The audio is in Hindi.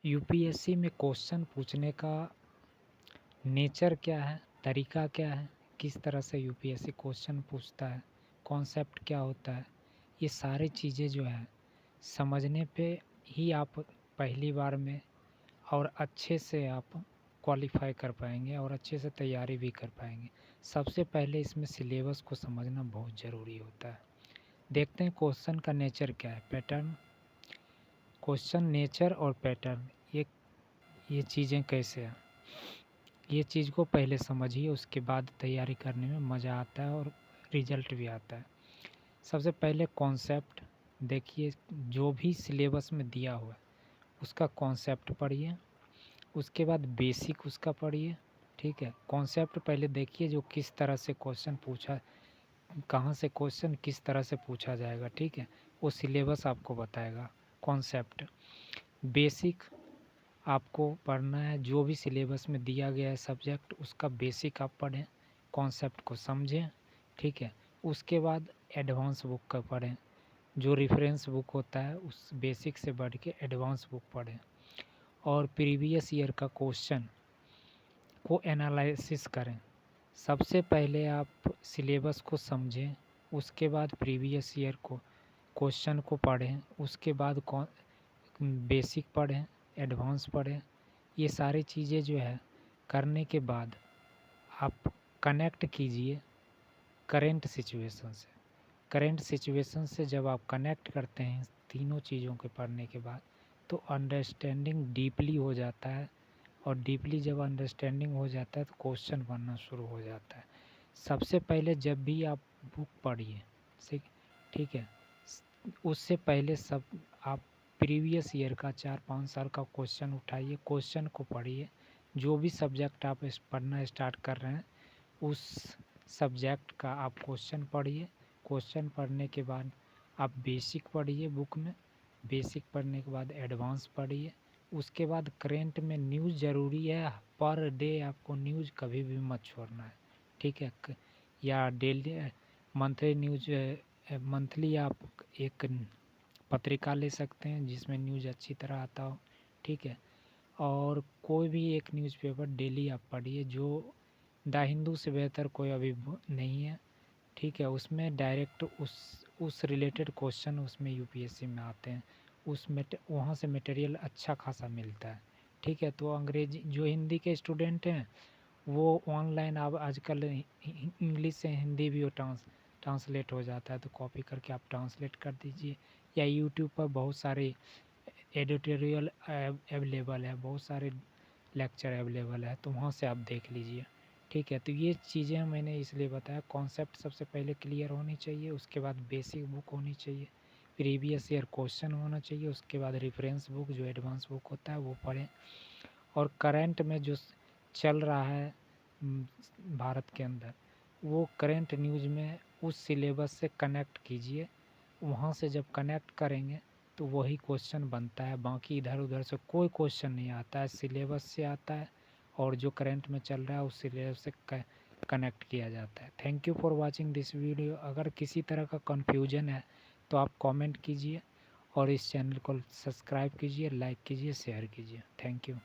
यूपीएससी में क्वेश्चन पूछने का नेचर क्या है, तरीका क्या है, किस तरह से यूपीएससी क्वेश्चन पूछता है, कॉन्सेप्ट क्या होता है, ये सारी चीज़ें जो है समझने पे ही आप पहली बार में और अच्छे से आप क्वालिफाई कर पाएंगे और अच्छे से तैयारी भी कर पाएंगे। सबसे पहले इसमें सिलेबस को समझना बहुत ज़रूरी होता है। देखते हैं क्वेश्चन का नेचर क्या है, पैटर्न। क्वेश्चन नेचर और पैटर्न ये चीज़ें कैसे हैं, ये चीज़ को पहले समझिए, उसके बाद तैयारी करने में मज़ा आता है और रिजल्ट भी आता है। सबसे पहले कॉन्सेप्ट देखिए, जो भी सिलेबस में दिया हुआ है उसका कॉन्सेप्ट पढ़िए, उसके बाद बेसिक उसका पढ़िए। ठीक है, कॉन्सेप्ट पहले देखिए जो किस तरह से क्वेश्चन पूछा, कहाँ से क्वेश्चन किस तरह से पूछा जाएगा। ठीक है, वो सिलेबस आपको बताएगा। कॉन्सेप्ट, बेसिक आपको पढ़ना है, जो भी सिलेबस में दिया गया है सब्जेक्ट उसका बेसिक आप पढ़ें, कॉन्सेप्ट को समझें। ठीक है, उसके बाद एडवांस बुक का पढ़ें, जो रेफरेंस बुक होता है उस बेसिक से बढ़ के एडवांस बुक पढ़ें, और प्रीवियस ईयर का क्वेश्चन को एनालिसिस करें। सबसे पहले आप सिलेबस को समझें, उसके बाद प्रीवियस ईयर को क्वेश्चन को पढ़ें, उसके बाद बेसिक पढ़ें, एडवांस पढ़ें। ये सारी चीज़ें जो है करने के बाद आप कनेक्ट कीजिए करेंट सिचुएशन से। करेंट सिचुएशन से जब आप कनेक्ट करते हैं तीनों चीज़ों के पढ़ने के बाद, तो अंडरस्टैंडिंग डीपली हो जाता है, और डीपली जब अंडरस्टैंडिंग हो जाता है तो क्वेश्चन बनना शुरू हो जाता है। सबसे पहले जब भी आप बुक पढ़िए, ठीक है, उससे पहले सब आप प्रीवियस ईयर का 4-5 साल का क्वेश्चन उठाइए, क्वेश्चन को पढ़िए। जो भी सब्जेक्ट आप पढ़ना स्टार्ट कर रहे हैं उस सब्जेक्ट का आप क्वेश्चन पढ़िए। क्वेश्चन पढ़ने के बाद आप बेसिक पढ़िए बुक में, बेसिक पढ़ने के बाद एडवांस पढ़िए। उसके बाद करेंट में न्यूज़ ज़रूरी है, पर डे आपको न्यूज़ कभी भी मत छोड़ना है। ठीक है, या डेली मंथली न्यूज़, मंथली आप एक पत्रिका ले सकते हैं जिसमें न्यूज़ अच्छी तरह आता हो। ठीक है, और कोई भी एक न्यूज़पेपर डेली आप पढ़िए, जो द हिंदू से बेहतर कोई अभी नहीं है। ठीक है, उसमें डायरेक्ट उस रिलेटेड क्वेश्चन उसमें यूपीएससी में आते हैं, वहाँ से मटेरियल अच्छा खासा मिलता है। ठीक है, तो अंग्रेजी जो हिंदी के स्टूडेंट हैं वो ऑनलाइन अब आजकल इंग्लिश से हिंदी भी ट्रांसलेट हो जाता है, तो कॉपी करके आप ट्रांसलेट कर दीजिए, या यूट्यूब पर बहुत सारे एडिटोरियल अवेलेबल है, बहुत सारे लेक्चर अवेलेबल है, तो वहाँ से आप देख लीजिए। ठीक है, तो ये चीज़ें मैंने इसलिए बताया, कॉन्सेप्ट सबसे पहले क्लियर होनी चाहिए, उसके बाद बेसिक बुक होनी चाहिए, प्रीवियस ईयर क्वेश्चन होना चाहिए, उसके बाद रेफरेंस बुक जो एडवांस बुक होता है वो पढ़ें, और करंट में जो चल रहा है भारत के अंदर वो करंट न्यूज़ में उस सिलेबस से कनेक्ट कीजिए। वहाँ से जब कनेक्ट करेंगे तो वही क्वेश्चन बनता है, बाकी इधर उधर से कोई क्वेश्चन नहीं आता है, सिलेबस से आता है, और जो करंट में चल रहा है उस सिलेबस से कनेक्ट किया जाता है। Thank you for watching this video. अगर किसी तरह का कन्फ्यूजन है तो आप कमेंट कीजिए, और इस चैनल को सब्सक्राइब कीजिए, लाइक कीजिए, शेयर कीजिए। Thank you.